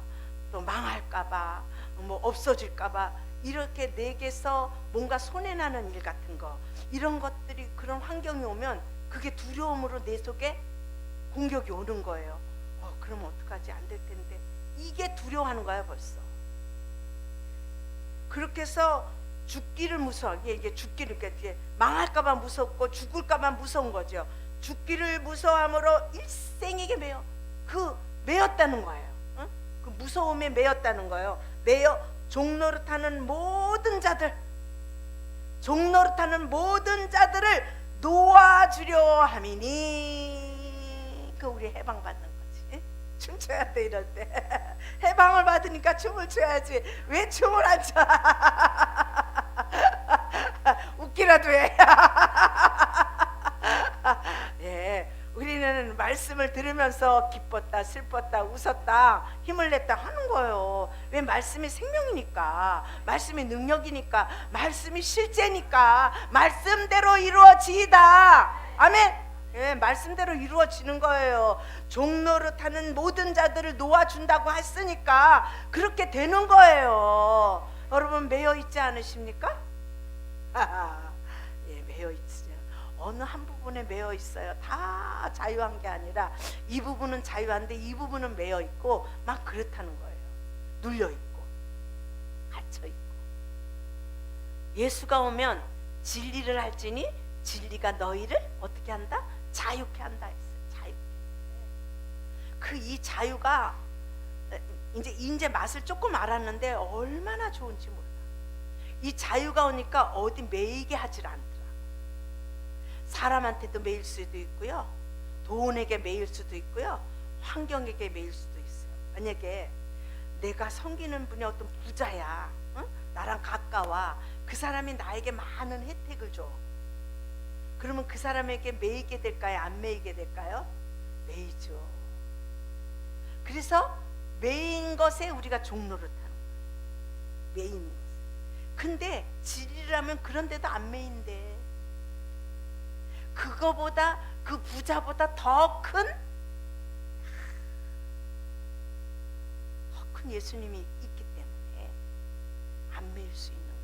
또 망할까봐, 뭐 없어질까봐, 이렇게 내게서 뭔가 손해나는 일 같은 거, 이런 것들이, 그런 환경이 오면 그게 두려움으로 내 속에 공격이 오는 거예요. 그러면 어떡하지? 안 될 텐데. 이게 두려워하는 거야 벌써. 그렇게 해서 죽기를 무서워. 이게 죽기를, 이게 망할까봐 무섭고 죽을까봐 무서운 거죠. 죽기를 무서워함으로 일생에게 매였다는 거예요. 그 무서움에 매였다는 거예요. 매여 종노릇하는 모든 자들, 종노릇하는 모든 자들을 놓아주려 함이니. 그 우리 해방받는 거지. 춤춰야 돼. 이럴 때 해방을 받으니까 춤을 춰야지. 왜 춤을 안 춰? 웃기라도 해. 우리는 말씀을 들으면서 기뻤다, 슬펐다, 웃었다, 힘을 냈다 하는 거예요. 왜? 말씀이 생명이니까, 말씀이 능력이니까, 말씀이 실제니까, 말씀대로 이루어지이다. 아멘. 말씀대로 이루어지는 거예요. 종노릇하는 모든 자들을 놓아준다고 했으니까 그렇게 되는 거예요. 여러분 매여 있지 않으십니까? 매여 있으죠. 어느 한 부분에 매여 있어요. 다 자유한 게 아니라 이 부분은 자유한데 이 부분은 매여 있고 막 그렇다는 거예요. 눌려 있고 갇혀 있고. 예수가 오면 진리를 할지니 진리가 너희를 어떻게 한다? 자유케 한다 했어요. 자유케. 그 이 자유가 이제 맛을 조금 알았는데 얼마나 좋은지 몰라. 이 자유가 오니까 어디 매이게 하질 않더라. 사람한테도 매일 수도 있고요, 돈에게 매일 수도 있고요, 환경에게 매일 수도 있어요. 만약에 내가 섬기는 분이 어떤 부자야, 응? 나랑 가까워, 그 사람이 나에게 많은 혜택을 줘. 그러면 그 사람에게 매이게 될까요? 안 매이게 될까요? 매이죠. 그래서 매인 것에 우리가 종노릇하는 거예요. 매인 것. 근데 진리라면 그런데도 안 매인데, 그거보다, 그 부자보다 더 큰 예수님이 있기 때문에 안 매일 수 있는 거예요.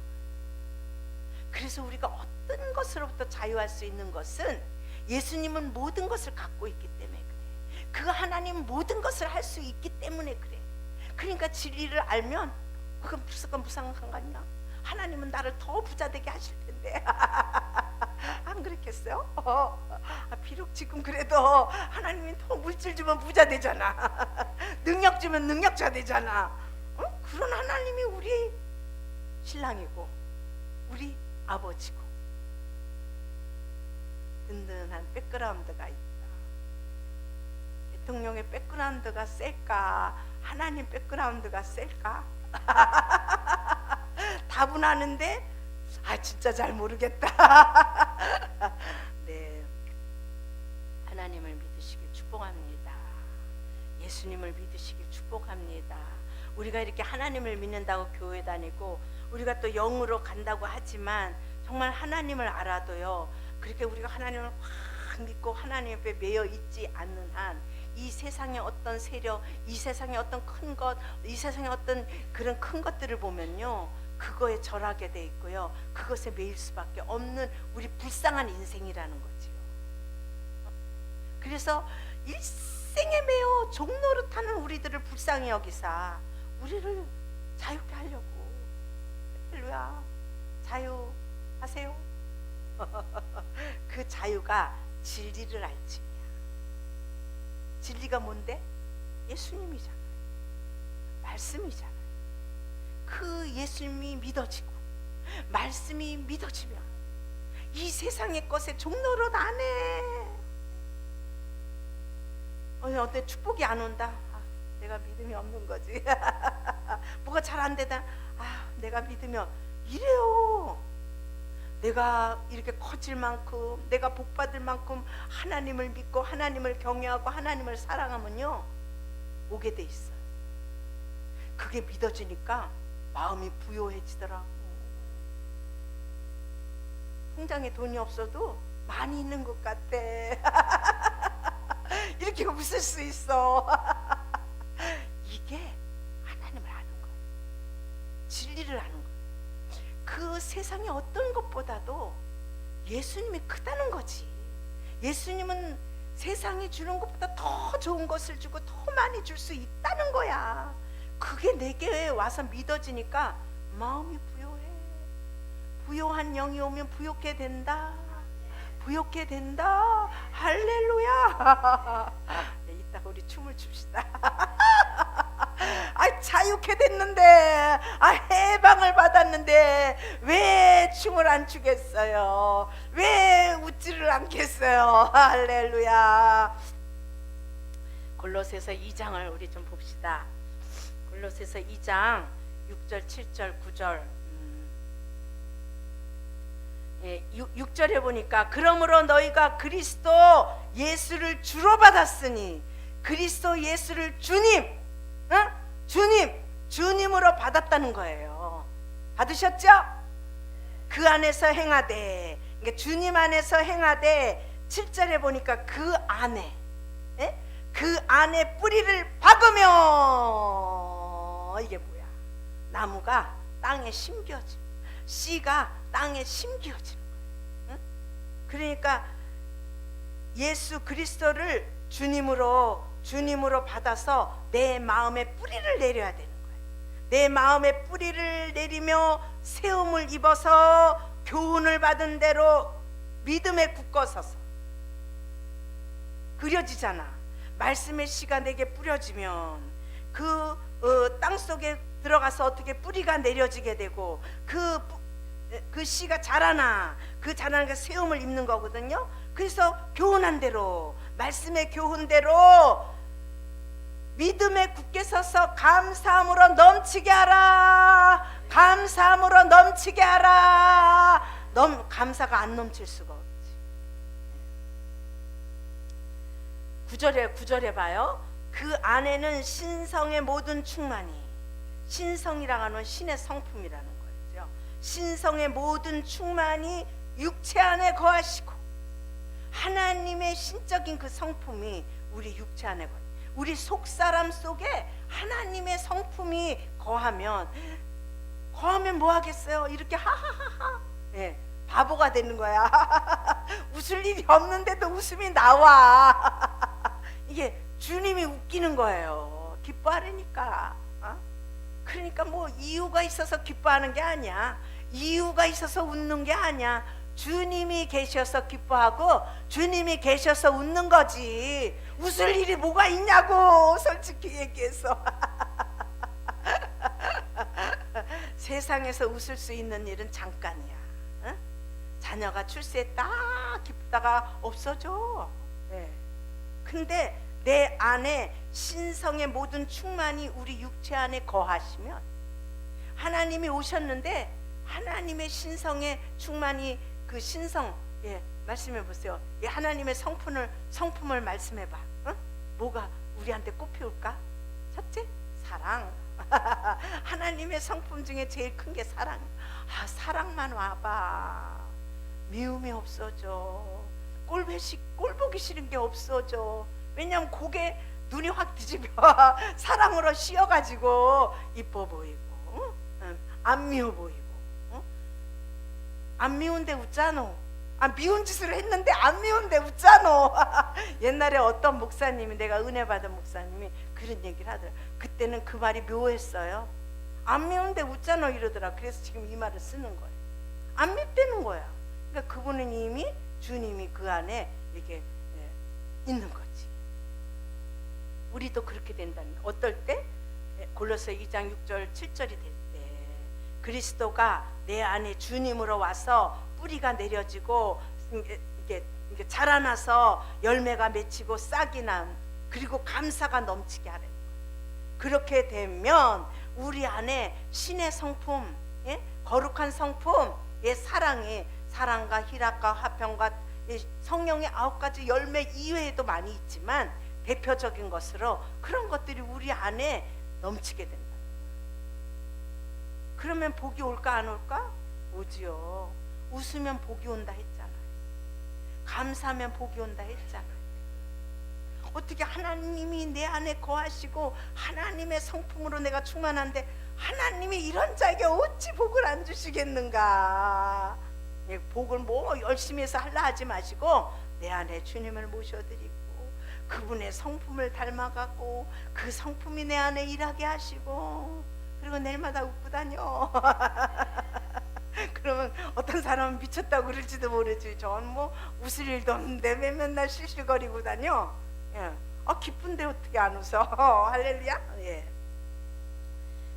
그래서 우리가 어떤 것으로부터 자유할 수 있는 것은, 예수님은 모든 것을 갖고 있기 때문에 그래. 그 하나님은 모든 것을 할 수 있기 때문에 그래. 그러니까 진리를 알면 그건 무슨 상관이야? 하나님은 나를 더 부자 되게 하실 텐데. 안 그렇겠어요? 비록 지금 그래도 하나님이 더 물질 주면 부자 되잖아. 능력 주면 능력자 되잖아. 그런 하나님이 우리 신랑이고 우리 아버지고, 든든한 백그라운드가 있다. 대통령의 백그라운드가 셀까? 하나님 백그라운드가 셀까? 답은 아는데 진짜 잘 모르겠다. 네, 하나님을 믿으시길 축복합니다. 예수님을 믿으시길 축복합니다. 우리가 이렇게 하나님을 믿는다고 교회 다니고 우리가 또 영으로 간다고 하지만, 정말 하나님을 알아도요, 그렇게 우리가 하나님을 확 믿고 하나님 앞에 매여 있지 않는 한, 이 세상의 어떤 세력, 이 세상의 어떤 큰 것, 이 세상의 어떤 그런 큰 것들을 보면요, 그거에 절하게 돼 있고요, 그것에 매일 수밖에 없는 우리 불쌍한 인생이라는 거지요. 그래서 일생에 매여 종노릇하는 우리들을 불쌍히 여기사 우리를 자유케 하려고. 할렐루야. 자유하세요. 그 자유가 진리를 알지니야. 진리가 뭔데? 예수님이잖아요. 말씀이잖아요. 그 예수님이 믿어지고 말씀이 믿어지면 이 세상의 것에 종노릇 안 해. 어때? 축복이 안 온다. 내가 믿음이 없는 거지. 뭐가 잘 안 되다. 내가 믿으면 이래요. 내가 이렇게 커질 만큼, 내가 복 받을 만큼 하나님을 믿고 하나님을 경외하고 하나님을 사랑하면요, 오게 돼 있어요. 그게 믿어지니까 마음이 부요해지더라고. 통장에 돈이 없어도 많이 있는 것 같아. 이렇게 웃을 수 있어. 이게 하나님을 아는 거예요. 진리를 아는 거예요. 그 세상의 어떤 것보다도 예수님이 크다는 거지. 예수님은 세상이 주는 것보다 더 좋은 것을 주고 더 많이 줄 수 있다는 거야. 그게 내게 와서 믿어지니까 마음이 부요해. 부요한 영이 오면 부요케 된다. 부요케 된다. 할렐루야. 이따가 우리 춤을 춥시다. 자유케 됐는데, 해방을 받았는데 왜 춤을 안 추겠어요? 왜 웃지를 않겠어요? 할렐루야. 골로새서 2장을 우리 좀 봅시다. 골로새서 2장 6절, 7절, 9절. 6절에 보니까, 그러므로 너희가 그리스도 예수를 주로 받았으니, 그리스도 예수를 주님, 주님으로 받았다는 거예요. 받으셨죠? 그 안에서 행하되, 그러니까 주님 안에서 행하되, 7절에 보니까 그 안에 뿌리를 박으며, 이게 뭐야? 나무가 땅에 심겨지, 씨가 땅에 심겨지는 거예요. 그러니까 예수 그리스도를 주님으로 받아서 내 마음에 뿌리를 내려야 되는 거예요. 내 마음에 뿌리를 내리며 세움을 입어서 교훈을 받은 대로 믿음에 굳고 서서. 그려지잖아. 말씀의 씨가 내게 뿌려지면 그 땅속에 들어가서 어떻게 뿌리가 내려지게 되고, 그 그 씨가 자라나 그 자라는 게 세움을 입는 거거든요. 그래서 교훈한 대로 말씀의 교훈대로 믿음에 굳게 서서 감사함으로 넘치게 하라. 감사함으로 넘치게 하라. 감사가 안 넘칠 수가 없지. 9절에 봐요. 그 안에는 신성의 모든 충만이, 신성이라고 하는 신의 성품이라는 거죠. 신성의 모든 충만이 육체 안에 거하시고, 하나님의 신적인 그 성품이 우리 육체 안에 거하시고, 우리 속사람 속에 하나님의 성품이 거하면 뭐 하겠어요? 이렇게 하하하하, 예, 바보가 되는 거야. 웃을 일이 없는데도 웃음이 나와. 이게 주님이 웃기는 거예요. 기뻐하려니까. 그러니까 뭐 이유가 있어서 기뻐하는 게 아니야. 이유가 있어서 웃는 게 아니야. 주님이 계셔서 기뻐하고 주님이 계셔서 웃는 거지. 웃을 일이 뭐가 있냐고, 솔직히 얘기해서. 세상에서 웃을 수 있는 일은 잠깐이야. 응? 자녀가 출세했다 기쁘다가 없어져. 네. 근데 내 안에 신성의 모든 충만이 우리 육체 안에 거하시면, 하나님이 오셨는데 하나님의 신성의 충만이, 그 신성, 예, 말씀해 보세요. 예, 하나님의 성품을 말씀해 봐. 어? 뭐가 우리한테 꼽혀올까? 첫째, 사랑. 하나님의 성품 중에 제일 큰 게 사랑. 사랑만 와봐. 미움이 없어져. 꼴 보기 싫은 게 없어져. 왜냐면 고개 눈이 확 뒤집혀. 사랑으로 씌어가지고 이뻐 보이고, 안 미워 보이고, 안 미운데 웃잖아. 미운 짓을 했는데 안 미운데 웃잖아. 옛날에 어떤 목사님이, 내가 은혜 받은 목사님이 그런 얘기를 하더라. 그때는 그 말이 묘했어요. 안 미운데 웃잖아 이러더라. 그래서 지금 이 말을 쓰는 거예요. 안 밉다는 거야. 그러니까 그분은 이미 주님이 그 안에 이렇게 있는 거지. 우리도 그렇게 된다는 거. 어떨 때? 골로새 2장 6절 7절이 될 때 그리스도가 내 안에 주님으로 와서 뿌리가 내려지고 이게 자라나서 열매가 맺히고 싹이 남, 그리고 감사가 넘치게 하래. 그렇게 되면 우리 안에 신의 성품, 예? 거룩한 성품, 예, 사랑과 희락과 화평과 성령의 9가지 열매 이외에도 많이 있지만 대표적인 것으로 그런 것들이 우리 안에 넘치게 된다. 그러면 복이 올까 안 올까? 오지요. 웃으면 복이 온다 했잖아요. 감사하면 복이 온다 했잖아요. 어떻게 하나님이 내 안에 거하시고 하나님의 성품으로 내가 충만한데 하나님이 이런 자에게 어찌 복을 안 주시겠는가? 복을 뭐 열심히 해서 하려 하지 마시고 내 안에 주님을 모셔드리고 그분의 성품을 닮아가고 그 성품이 내 안에 일하게 하시고, 그리고 내일마다 웃고 다녀. 그러면 어떤 사람은 미쳤다고 그럴지도 모르지. 전 뭐 웃을 일도 없는데 왜 맨날 실실거리고 다녀? 예. 기쁜데 어떻게 안 웃어? 할렐루야. 예.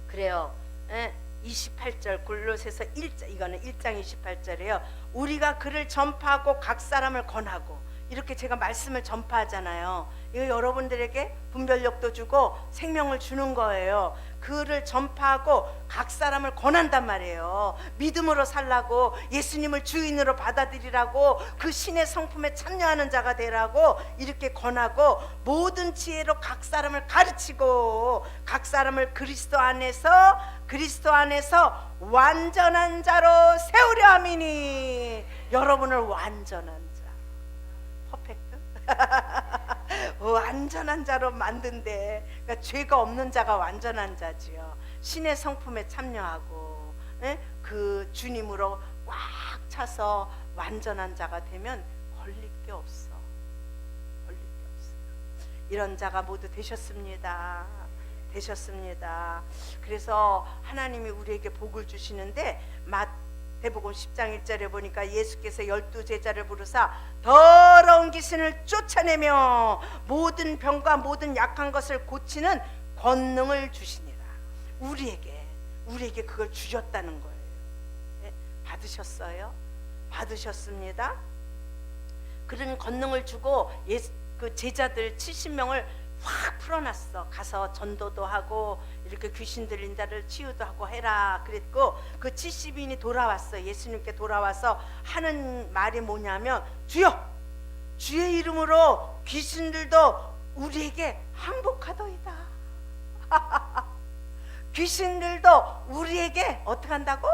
그래요. 예. 28절 골로새서 1장, 이거는 1장 28절이에요. 우리가 그를 전파하고 각 사람을 권하고, 이렇게 제가 말씀을 전파하잖아요. 이거 여러분들에게 분별력도 주고 생명을 주는 거예요. 그를 전파하고 각 사람을 권한단 말이에요. 믿음으로 살라고, 예수님을 주인으로 받아들이라고, 그 신의 성품에 참여하는 자가 되라고 이렇게 권하고, 모든 지혜로 각 사람을 가르치고 각 사람을 그리스도 안에서 완전한 자로 세우려 함이니. 여러분을 완전한 자, 퍼펙트 완전한 자로 만든대. 그러니까 죄가 없는 자가 완전한 자지요. 신의 성품에 참여하고, 예? 그 주님으로 꽉 차서 완전한 자가 되면 걸릴 게 없어. 이런 자가 모두 되셨습니다. 그래서 하나님이 우리에게 복을 주시는데, 마태복음 10장 1절에 보니까 예수께서 12제자를 부르사 더러운 귀신을 쫓아내며 모든 병과 모든 약한 것을 고치는 권능을 주시니라. 우리에게 그걸 주셨다는 거예요. 받으셨어요? 받으셨습니다. 그런 권능을 주고 그 제자들 70명을 확 풀어놨어. 가서 전도도 하고 이렇게 귀신 들린 자를 치유도 하고 해라 그랬고, 그 70인이 돌아왔어. 예수님께 돌아와서 하는 말이 뭐냐면, 주여, 주의 이름으로 귀신들도 우리에게 항복하더이다. 귀신들도 우리에게 어떻게 한다고?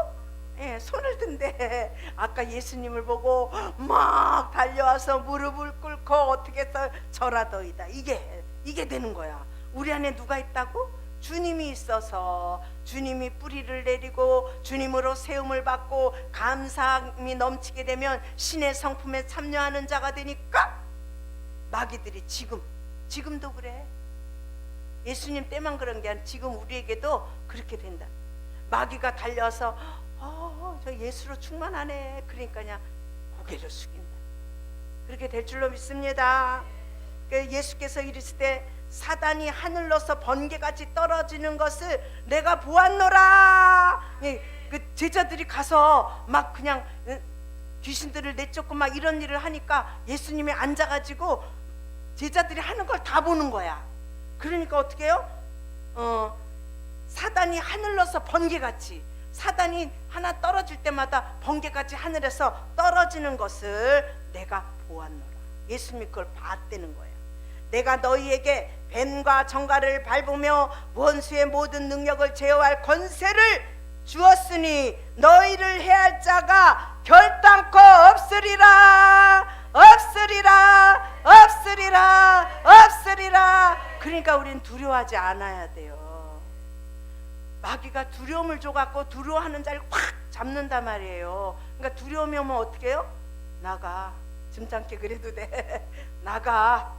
손을 든대. 아까 예수님을 보고 막 달려와서 무릎을 꿇고 어떻게 해서 절하더이다. 이게 되는 거야. 우리 안에 누가 있다고? 주님이 있어서, 주님이 뿌리를 내리고 주님으로 세움을 받고 감사함이 넘치게 되면 신의 성품에 참여하는 자가 되니까 마귀들이 지금도 그래. 예수님 때만 그런 게 아니라 지금 우리에게도 그렇게 된다. 마귀가 달려서 저 예수로 충만하네. 그러니까 그냥 고개를 숙인다. 그렇게 될 줄로 믿습니다. 예수께서 이르시되 사단이 하늘로서 번개같이 떨어지는 것을 내가 보았노라. 그 제자들이 가서 막 그냥 귀신들을 내쫓고 막 이런 일을 하니까 예수님이 앉아가지고 제자들이 하는 걸 다 보는 거야. 그러니까 어떻게 해요? 사단이 하늘로서 번개같이, 사단이 하나 떨어질 때마다 번개같이 하늘에서 떨어지는 것을 내가 보았노라. 예수님이 그걸 봤다는 거예요. 내가 너희에게 뱀과 정갈을 밟으며 원수의 모든 능력을 제어할 권세를 주었으니 너희를 해할 자가 결단코 없으리라. 없으리라. 없으리라. 없으리라. 그러니까 우리는 두려워하지 않아야 돼요. 마귀가 두려움을 줘갖고 두려워하는 자를 확 잡는단 말이에요. 그러니까 두려움이 오면 어떻게 해요? 나가. 점잖게 그래도 돼. 나가.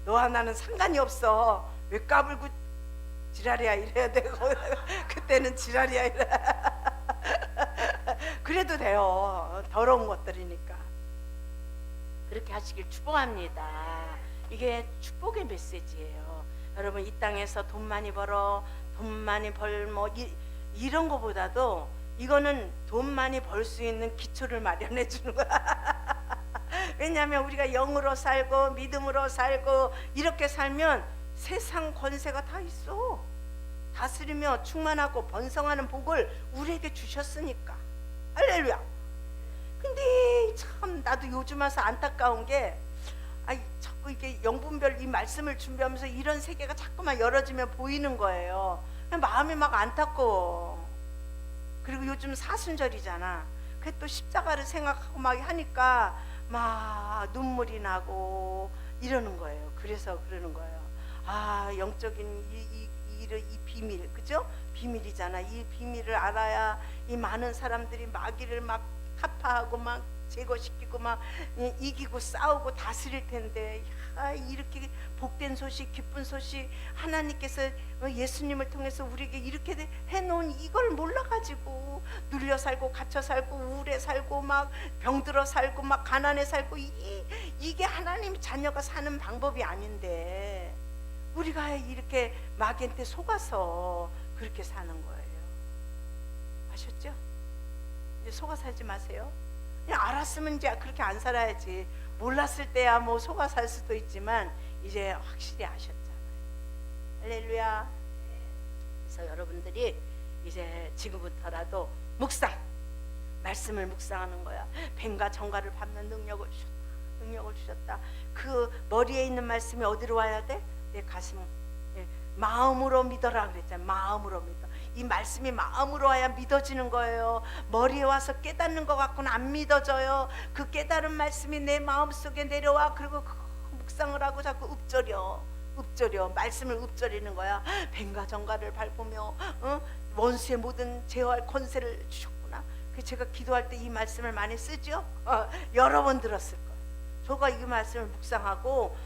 너와 나는 상관이 없어. 왜 까불고 지랄이야 이래야 되고 그때는 지랄이야 이래. 그래도 돼요. 더러운 것들이니까. 그렇게 하시길 축복합니다. 이게 축복의 메시지예요. 여러분, 이 땅에서 돈 많이 벌어, 돈 많이 벌 뭐 이런 거보다도 이거는 돈 많이 벌 수 있는 기초를 마련해 주는 거야. 왜냐하면 우리가 영으로 살고 믿음으로 살고 이렇게 살면 세상 권세가 다 있어. 다스리며 충만하고 번성하는 복을 우리에게 주셨으니까. 할렐루야. 근데 참 나도 요즘 와서 안타까운 게, 자꾸 이게 영분별 이 말씀을 준비하면서 이런 세계가 자꾸만 열어지면 보이는 거예요. 마음이 막 안타까워. 그리고 요즘 사순절이잖아. 그 또 십자가를 생각하고 막 하니까 막 눈물이 나고 이러는 거예요. 그래서 그러는 거예요. 영적인 이 비밀, 그죠? 비밀이잖아. 이 비밀을 알아야 이 많은 사람들이 마귀를 막 타파하고 막 제거시키고 막 이기고 싸우고 다스릴 텐데, 이렇게 복된 소식, 기쁜 소식, 하나님께서 예수님을 통해서 우리에게 이렇게 해놓은 이걸 몰라가지고 눌려 살고 갇혀 살고 우울해 살고 막 병들어 살고 막 가난해 살고, 이게 하나님 자녀가 사는 방법이 아닌데 우리가 이렇게 마귀한테 속아서 그렇게 사는 거예요. 아셨죠? 이제 속아 살지 마세요. 그냥 알았으면 이제 그렇게 안 살아야지. 몰랐을 때야 뭐 속아 살 수도 있지만 이제 확실히 아셨잖아요. 할렐루야. 그래서 여러분들이 이제 지금부터라도 묵상, 말씀을 묵상하는 거야. 뱀과 정갈을 밟는 능력을 주셨다. 능력을 주셨다. 그 머리에 있는 말씀이 어디로 와야 돼? 내 가슴, 마음으로 믿어라 그랬잖아. 마음으로 믿어. 이 말씀이 마음으로 와야 믿어지는 거예요. 머리에 와서 깨닫는 것 같고는 안 믿어져요. 그 깨달은 말씀이 내 마음속에 내려와. 그리고 묵상을 하고 자꾸 읊조려 말씀을 읊조리는 거야. 뱀과 정갈을 밟으며 원수의 모든 제어할 권세를 주셨구나. 제가 기도할 때 이 말씀을 많이 쓰죠. 여러 번 들었을 거예요. 저가 이 말씀을 묵상하고,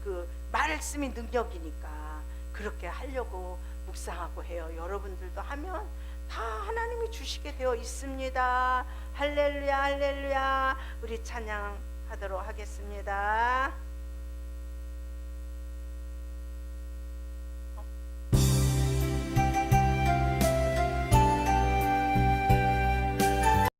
그 말씀이 능력이니까 그렇게 하려고 묵상하고 해요. 여러분들도 하면 다 하나님이 주시게 되어 있습니다. 할렐루야, 할렐루야. 우리 찬양하도록 하겠습니다.